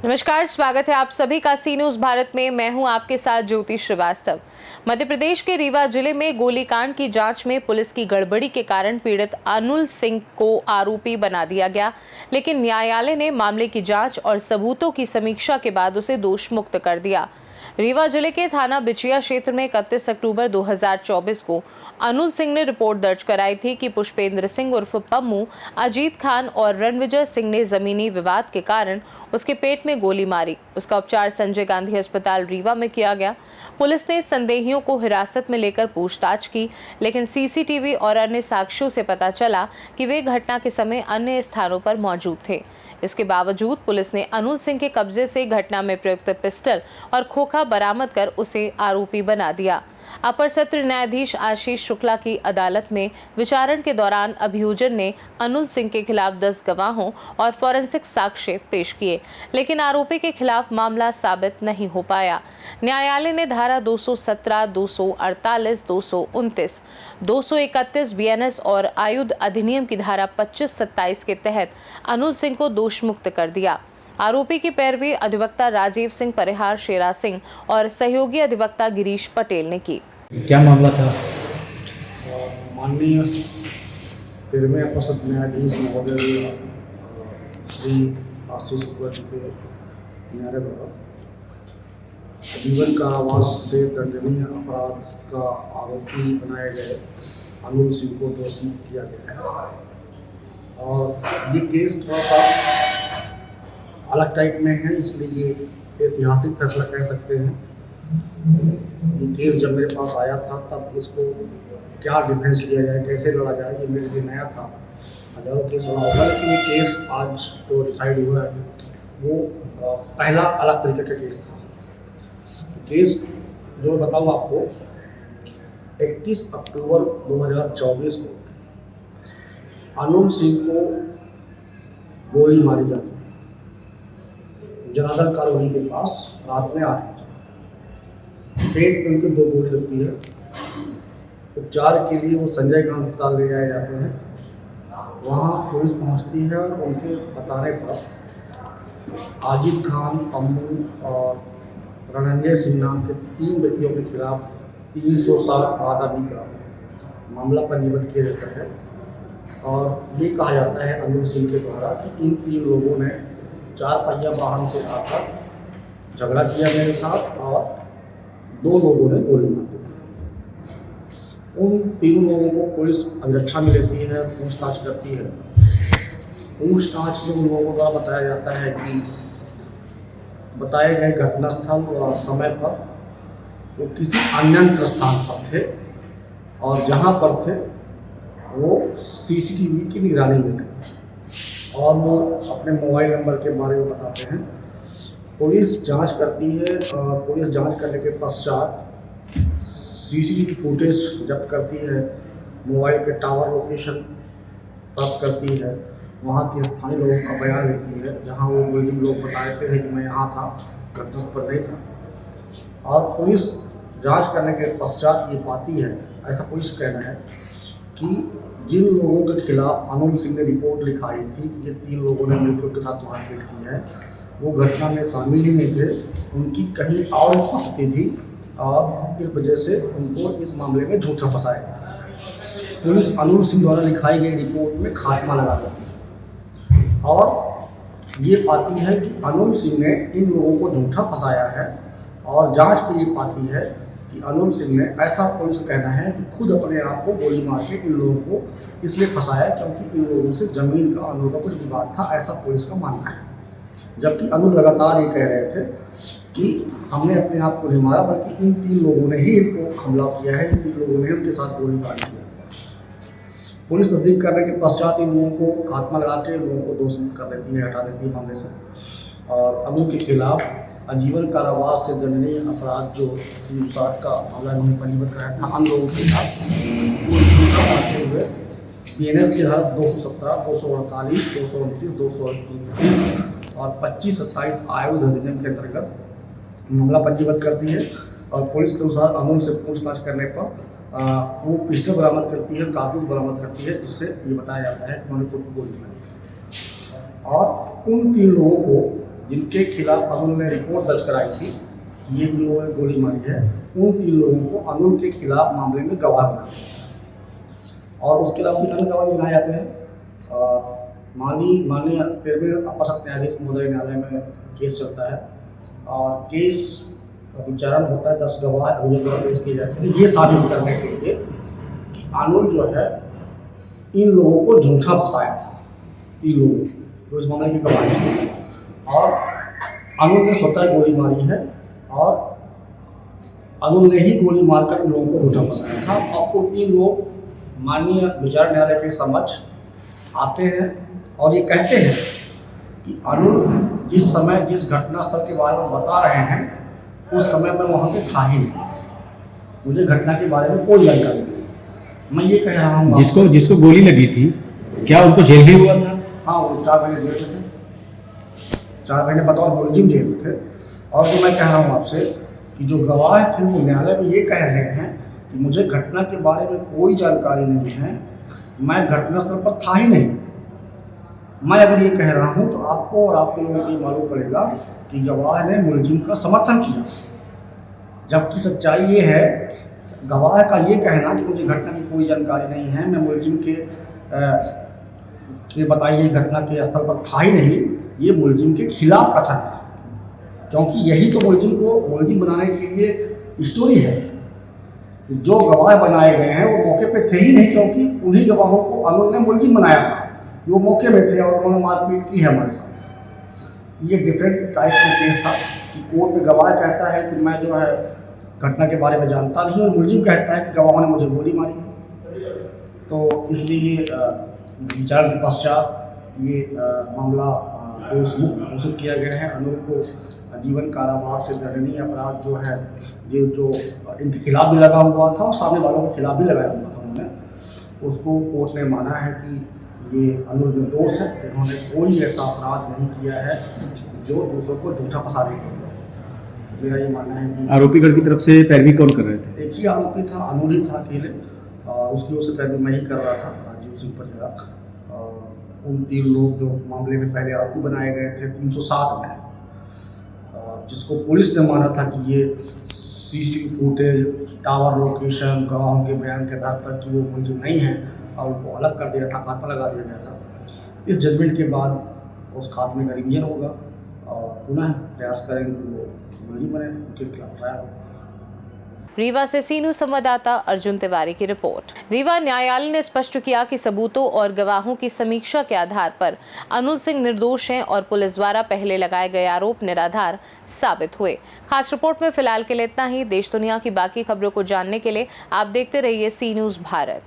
नमस्कार, स्वागत है आप सभी का सी न्यूज भारत में। मैं हूं आपके साथ ज्योति श्रीवास्तव। मध्य प्रदेश के रीवा जिले में गोलीकांड की जांच में पुलिस की गड़बड़ी के कारण पीड़ित अनुल सिंह को आरोपी बना दिया गया, लेकिन न्यायालय ने मामले की जांच और सबूतों की समीक्षा के बाद उसे दोष मुक्त कर दिया। रीवा जिले के थाना बिचिया क्षेत्र में 31 अक्टूबर 2024 को अनुल सिंह ने रिपोर्ट दर्ज कराई थी कि पुष्पेंद्र सिंह उर्फ पम्मू, अजीत खान और रणविजय सिंह ने जमीनी विवाद के कारण उसके पेट में गोली मारी। उसका उपचार संजय गांधी अस्पताल रीवा में किया गया। पुलिस ने संदेहियों को हिरासत में लेकर पूछताछ की, लेकिन सीसीटीवी और अन्य साक्ष्यों से पता चला कि वे घटना के समय अन्य स्थानों पर मौजूद थे। इसके बावजूद पुलिस ने अनुल सिंह के कब्जे से घटना में प्रयुक्त पिस्टल और खोखा बरामद कर उसे आरोपी बना दिया। अपर सत्र न्यायाधीश आशीष शुक्ला की अदालत में विचारण के दौरान अभियोजन ने अनुल सिंह के खिलाफ 10 गवाहों और फॉरेंसिक साक्ष्य पेश किए, लेकिन आरोपी के खिलाफ मामला साबित नहीं हो पाया। न्यायालय ने धारा 217, 248, 229, 231 बीएनएस और आयुध अधिनियम की धारा 25-27 के तहत अनुल सिंह को दोष मुक्त कर दिया। आरोपी की पैरवी अधिवक्ता राजीव सिंह परिहार शेरा सिंह और सहयोगी अधिवक्ता गिरीश पटेल ने की। क्या मामला था? माननीय 13वें अपर सत्र न्यायाधीश महोदय श्री आशीष शुक्ला जी के न्यायालय द्वारा जीवन कारावास से दंडनीय अपराध का आरोपी बनाए गए अनुल सिंह को दोषमुक्त किया गया है। और ये केस थोड़ा सा अलग टाइप में है, इसलिए ये ऐतिहासिक फैसला कह सकते हैं। ये केस जब मेरे पास आया था तब इसको क्या डिफेंस लिया जाए, कैसे लड़ा जाए, ये मेरे लिए नया था। हजारों केस लड़ा होगा, लेकिन ये केस आज जो डिसाइड हुआ है वो पहला अलग तरीके का केस था। केस जो बताऊँ आपको, 31 अक्टूबर 2024 को अनुल सिंह को गोली मारी जाती है जनार्दन कॉलोनी के पास रात में 8 बजे। पेट में उनके 2 गोली लगती है। उपचार के लिए वो संजय गांधी अस्पताल ले जाए जाते हैं। वहाँ पुलिस पहुँचती है और उनके बताने पर अजीत खान, पम्मू और रणविजय सिंह नाम के 3 व्यक्तियों के खिलाफ 307 आदमी का मामला पंजीबद्ध किया जाता है। और ये कहा जाता है अनुल सिंह के द्वारा कि इन 3 लोगों ने 4 पहिया वाहन से आकर झगड़ा किया मेरे साथ और 2 लोगों ने गोली मार दी। उन 3 लोगों को पुलिस अभिरक्षा में लेती है, पूछताछ करती है। पूछताछ में उन लोगों का बताया जाता है कि बताए गए घटनास्थल और समय पर वो किसी अन्यत्र स्थान पर थे और जहाँ पर थे वो सीसीटीवी की निगरानी में थे और वो अपने मोबाइल नंबर के बारे में बताते हैं। पुलिस जांच करती है और पुलिस जांच करने के पश्चात सीसीटीवी फुटेज जब्त करती है, मोबाइल के टावर लोकेशन प्राप्त करती है, वहाँ के स्थानीय लोगों का बयान लेती है, जहाँ वो मुलजिम लोग बताते हैं कि मैं यहाँ था, घटनास्थल पर नहीं था। और पुलिस जांच करने के पश्चात ये पाती है, ऐसा पुलिस कहना है कि जिन लोगों के खिलाफ अनुल सिंह ने रिपोर्ट लिखाई थी कि ये 3 लोगों ने मिलकर उनके साथ मारपीट की है, वो घटना में शामिल ही नहीं थे, उनकी कहीं और उपस्थिति थी और इस वजह से उनको इस मामले में झूठा फंसाया। पुलिस अनुल सिंह द्वारा लिखाई गई रिपोर्ट में खात्मा लगा देती है और ये पाती है कि अनुल सिंह ने इन लोगों को झूठा फंसाया है। और जाँच में ये पाती है कि अनुल सिंह ने, ऐसा पुलिस कहना है कि खुद अपने आप को गोली मार के इन लोगों को इसलिए फंसाया क्योंकि इन लोगों से ज़मीन का अनुल का कुछ विवाद था, ऐसा पुलिस का मानना है। जबकि अनुल लगातार ये कह रहे थे कि हमने अपने आप को नहीं मारा, बल्कि इन 3 लोगों ने ही इनको हमला किया है, इन 3 लोगों ने उनके साथ गोलीबारी किया। पुलिस तस्दीक करने के पश्चात इन लोगों को खात्मा लगा के लोगों को दोषमुक्त कर देती है, हटा देती है मामले से। और अनुल के खिलाफ आजीवन कारावास से दंडनीय अपराध जो 360 का मामला इन्होंने पंजीबद्ध कराया था, अन्य लोगों के खिलाफ करते हुए बीएनएस के धारा 217, 248, 229, 229 और 25-27 आयुध अधिनियम के अंतर्गत मामला पंजीबद्ध करती है। और पुलिस के अनुसार अनुल से पूछताछ करने पर वो पिस्टल बरामद करती है, कारतूस बरामद करती है, जिससे ये बताया जाता है कि उन्होंने खुद को गोली मारी थी। और उन 3 लोगों को जिनके खिलाफ अनुल ने रिपोर्ट दर्ज कराई थी कि ये लोगों ने गोली मारी है, उन 3 लोगों को अनुल के खिलाफ मामले में गवाह बनाया और उसके अलावा भी अन्य गवाह बनाए जाते हैं। माननीय 13वें अपर सत्र न्यायाधीश महोदय न्यायालय में केस चलता है और केस का विचारण होता है। 10 गवाह अभियोग द्वारा पेश किए जाते हैं ये साबित करने के लिए कि अनुल जो है इन लोगों को झूठा फंसाया था, इन लोगों जो इस मामले की गवाही थी, और अनुल ने स्वतः गोली मारी है और अनुल ने ही गोली मारकर इन लोगों को झूठा फंसाया था। और वो 3 लोग माननीय विचार न्यायालय के समक्ष आते हैं और ये कहते हैं कि अनुल जिस समय जिस घटनास्थल के बारे में बता रहे हैं उस समय मैं वहाँ पे था ही नहीं, मुझे घटना के बारे में कोई जानकारी नहीं। मैं ये कह रहा हूँ जिसको गोली लगी थी, क्या उनको जेल भी हुआ था? हाँ, वो 4 महीने जेल में थे, 4 महीने बतौर मुलजिम जेल में थे। और जो मैं कह रहा हूँ आपसे कि जो गवाह थे वो न्यायालय में ये कह रहे हैं कि मुझे घटना के बारे में कोई जानकारी नहीं है, मैं घटनास्थल पर था ही नहीं। मैं अगर ये कह रहा हूँ तो आपको और आप लोगों को ये मालूम पड़ेगा कि गवाह ने मुलजिम का समर्थन किया, जबकि सच्चाई ये है गवाह का ये कहना कि मुझे घटना की कोई जानकारी नहीं है, मैं मुलजिम के बताई गई घटना के स्थल पर था ही नहीं, ये मुलजिम के खिलाफ कथन है। क्योंकि यही तो मुलजिम को मुलजिम बनाने के लिए स्टोरी है कि जो गवाह बनाए गए हैं वो मौके पे थे ही नहीं, क्योंकि उन्हीं गवाहों को अनुल ने मुलजिम बनाया था, वो मौके में थे और उन्होंने मारपीट की है हमारे साथ। ये डिफरेंट टाइप का केस था कि कोर्ट में गवाह कहता है कि मैं जो है घटना के बारे में जानता नहीं और मुलजिम कहता है कि गवाहों ने मुझे गोली मारी है। तो इसलिए विचारण के पश्चात ये मामला दोष मुक्त घोषित किया गया है। अनुल को आजीवन कारावास से दंडनीय अपराध जो है ये जो इनके खिलाफ भी लगा हुआ था और सामने वालों के खिलाफ भी लगाया हुआ था उन्होंने, उसको कोर्ट ने माना है कि ये अनुल निर्दोष है, इन्होंने कोई ऐसा अपराध नहीं किया है जो दूसरों को झूठा फंसाने के लिए। मेरा ये मानना है कि आरोपीगढ़ की तरफ से पैरवी कौन कर रहे थे? एक ही आरोपी था, अनुल ही था अकेले, उसकी ओर से पैरवी मैं ही कर रहा था, राजीव सिंह परिहार। उन 3 लोग जो मामले में पहले आरोपी बनाए गए थे 307 में, जिसको पुलिस ने माना था कि ये CCTV फुटेज, टावर लोकेशन, गवाहों के बयान के आधार पर कि वो मुलजिम नहीं है और उनको अलग कर दिया था, खात्मा लगा दिया गया था। इस जजमेंट के बाद उस खात्मे का रिवीजन होगा और पुनः प्रयास करेंगे कि वो मुलजिम बने, उनके खिलाफ ट्रायल हो। रीवा से सीनू संवाददाता अर्जुन तिवारी की रिपोर्ट। रीवा न्यायालय ने स्पष्ट किया कि सबूतों और गवाहों की समीक्षा के आधार पर अनुल सिंह निर्दोष हैं और पुलिस द्वारा पहले लगाए गए आरोप निराधार साबित हुए। खास रिपोर्ट में फिलहाल के लिए इतना ही। देश दुनिया की बाकी खबरों को जानने के लिए आप देखते रहिए सी न्यूज़ भारत।